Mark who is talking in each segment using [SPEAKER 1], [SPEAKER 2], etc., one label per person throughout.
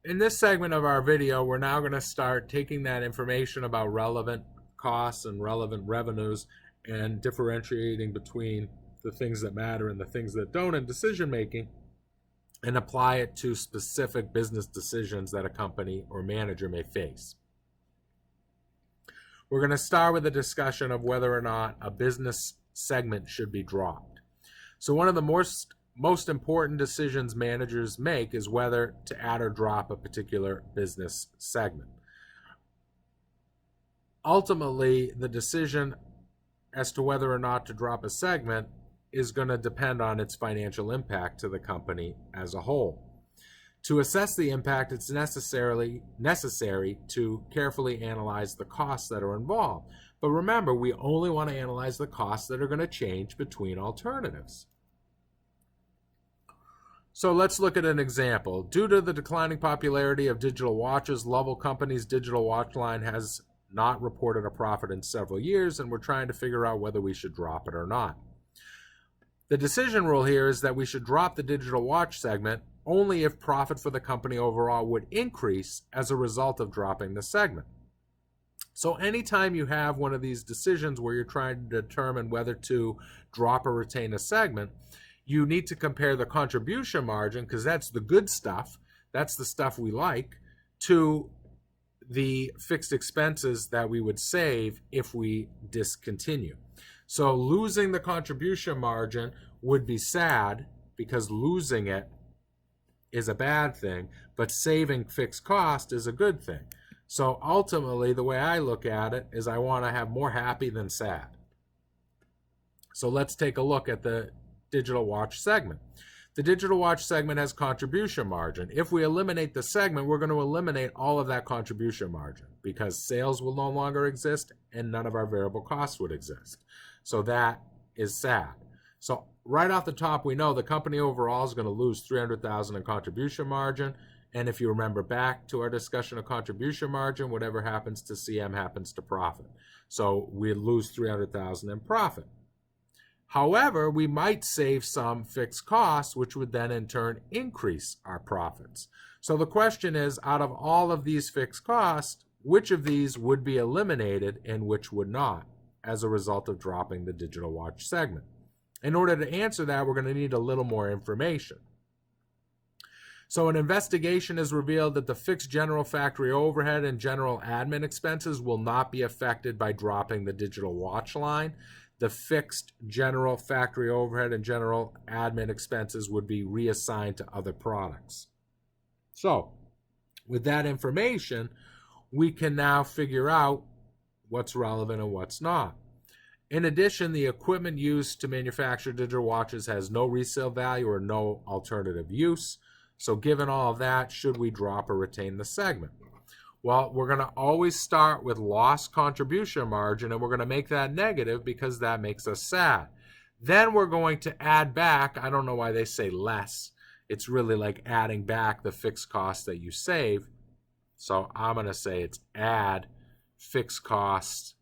[SPEAKER 1] In this segment of our video, we're now going to start taking that information about relevant costs and relevant revenues and differentiating between the things that matter and the things that don't in decision making, and apply it to specific business decisions that a company or manager may face. We're going to start with a discussion of whether or not a business segment should be dropped. So one of the most important decisions managers make is whether to add or drop a particular business segment. Ultimately, the decision as to whether or not to drop a segment is going to depend on its financial impact to the company as a whole. To assess the impact, it's necessary to carefully analyze the costs that are involved. But remember, we only want to analyze the costs that are going to change between alternatives. So let's look at an example. Due to the declining popularity of digital watches, Lovell Company's digital watch line has not reported a profit in several years, and we're trying to figure out whether we should drop it or not. The decision rule here is that we should drop the digital watch segment only if profit for the company overall would increase as a result of dropping the segment. So anytime you have one of these decisions where you're trying to determine whether to drop or retain a segment, you need to compare the contribution margin, because that's the good stuff, that's the stuff we like, to the fixed expenses that we would save if we discontinue. So losing the contribution margin would be sad because losing it is a bad thing, but saving fixed cost is a good thing. So ultimately, the way I look at it is I want to have more happy than sad. So let's take a look at the digital watch segment. The digital watch segment has contribution margin. If we eliminate the segment, we're going to eliminate all of that contribution margin because sales will no longer exist and none of our variable costs would exist. So that is sad. So right off the top, we know the company overall is going to lose $300,000 in contribution margin. And if you remember back to our discussion of contribution margin, whatever happens to CM happens to profit. So we lose $300,000 in profit. However, we might save some fixed costs, which would then in turn increase our profits. So the question is, out of all of these fixed costs, which of these would be eliminated and which would not as a result of dropping the digital watch segment? In order to answer that, we're going to need a little more information. So an investigation has revealed that the fixed general factory overhead and general admin expenses will not be affected by dropping the digital watch line. The fixed general factory overhead and general admin expenses would be reassigned to other products. So with that information, we can now figure out what's relevant and what's not. In addition, the equipment used to manufacture digital watches has no resale value or no alternative use. So given all of that, should we drop or retain the segment? Well, we're going to always start with lost contribution margin, and we're going to make that negative because that makes us sad. Then we're going to add back, I don't know why they say less. It's really like adding back the fixed costs that you save. So I'm going to say it's add fixed costs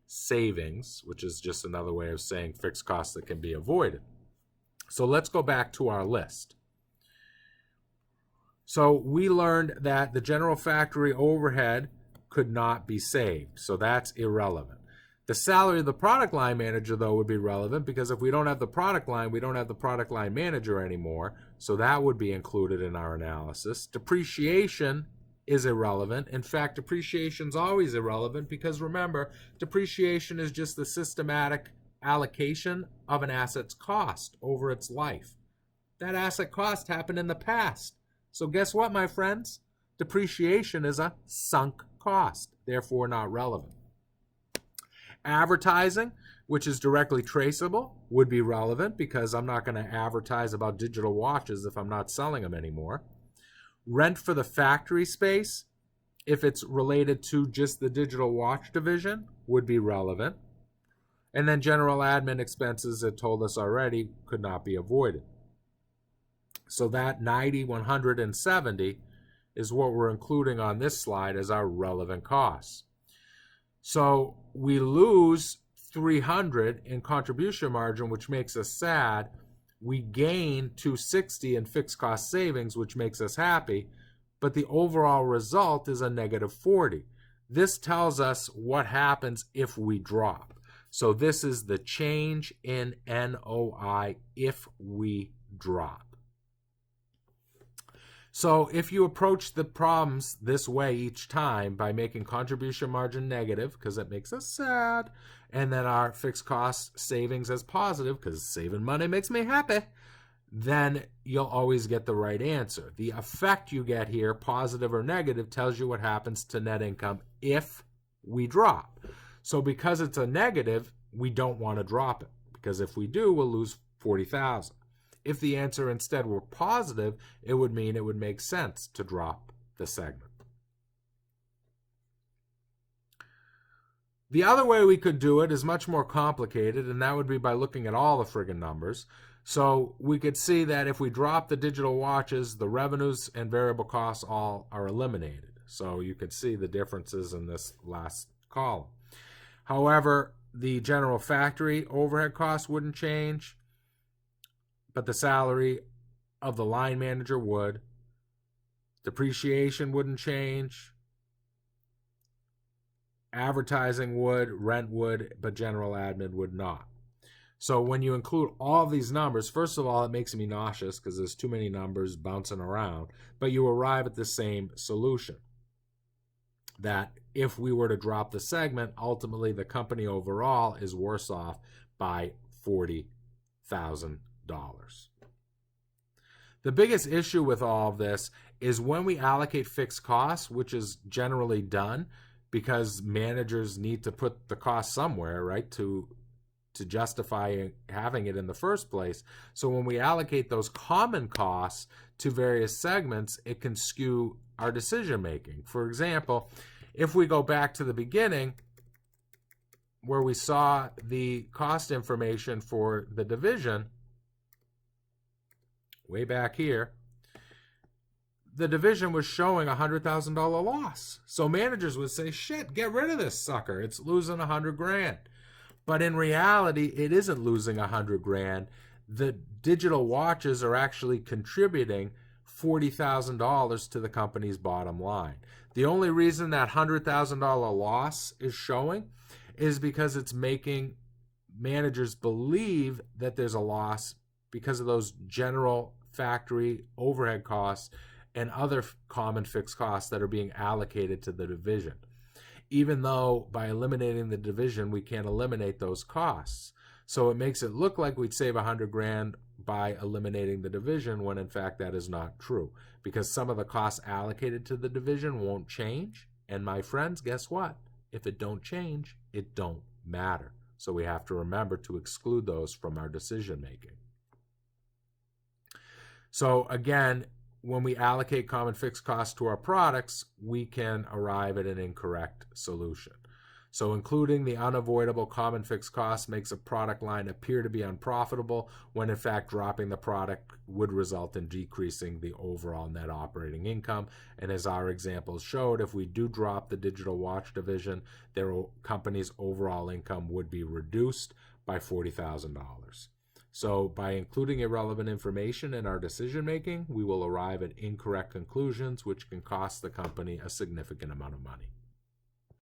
[SPEAKER 1] savings, which is just another way of saying fixed costs that can be avoided. So let's go back to our list. So we learned that the general factory overhead could not be saved, so that's irrelevant. The salary of the product line manager, though, would be relevant because if we don't have the product line, we don't have the product line manager anymore, so that would be included in our analysis. Depreciation is irrelevant. In fact, depreciation is always irrelevant because remember, depreciation is just the systematic allocation of an asset's cost over its life. That asset cost happened in the past. So guess what, my friends? Depreciation is a sunk cost, therefore not relevant. Advertising, which is directly traceable, would be relevant because I'm not going to advertise about digital watches if I'm not selling them anymore. Rent for the factory space, if it's related to just the digital watch division, would be relevant. And then general admin expenses, it told us already, could not be avoided. So that 90, 100, and 70 is what we're including on this slide as our relevant costs. So we lose 300 in contribution margin, which makes us sad. We gain 260 in fixed cost savings, which makes us happy. but the overall result is a negative 40. This tells us what happens if we drop. So this is the change in NOI if we drop. So if you approach the problems this way each time by making contribution margin negative, because it makes us sad, and then our fixed cost savings as positive, because saving money makes me happy, then you'll always get the right answer. The effect you get here, positive or negative, tells you what happens to net income if we drop. So because it's a negative, we don't want to drop it, because if we do, we'll lose $40,000. If the answer instead were positive, it would mean it would make sense to drop the segment. The other way we could do it is much more complicated, and that would be by looking at all the friggin' numbers. So we could see that if we drop the digital watches, the revenues and variable costs all are eliminated. So you could see the differences in this last column. However, the general factory overhead costs wouldn't change, but the salary of the line manager would. Depreciation wouldn't change. Advertising would, rent would, but general admin would not. So when you include all of these numbers, first of all, it makes me nauseous because there's too many numbers bouncing around, but you arrive at the same solution. That if we were to drop the segment, ultimately the company overall is worse off by $40,000. The biggest issue with all of this is when we allocate fixed costs, which is generally done because managers need to put the cost somewhere, right, to justify having it in the first place. So when we allocate those common costs to various segments, it can skew our decision making. For example, if we go back to the beginning where we saw the cost information for the division, way back here, the division was showing a $100,000 loss. So managers would say, shit, get rid of this sucker. It's losing $100,000. But in reality, it isn't losing $100,000. The digital watches are actually contributing $40,000 to the company's bottom line. The only reason that $100,000 loss is showing is because it's making managers believe that there's a loss because of those general factory overhead costs and other common fixed costs that are being allocated to the division. Even though by eliminating the division, we can't eliminate those costs. So it makes it look like we'd save $100,000 by eliminating the division when in fact that is not true, because some of the costs allocated to the division won't change. And my friends, guess what? If it don't change, it don't matter. So we have to remember to exclude those from our decision making. So again, when we allocate common fixed costs to our products, we can arrive at an incorrect solution. So including the unavoidable common fixed costs makes a product line appear to be unprofitable when in fact dropping the product would result in decreasing the overall net operating income. And as our examples showed, if we do drop the digital watch division, their company's overall income would be reduced by $40,000. So by including irrelevant information in our decision making, we will arrive at incorrect conclusions, which can cost the company a significant amount of money.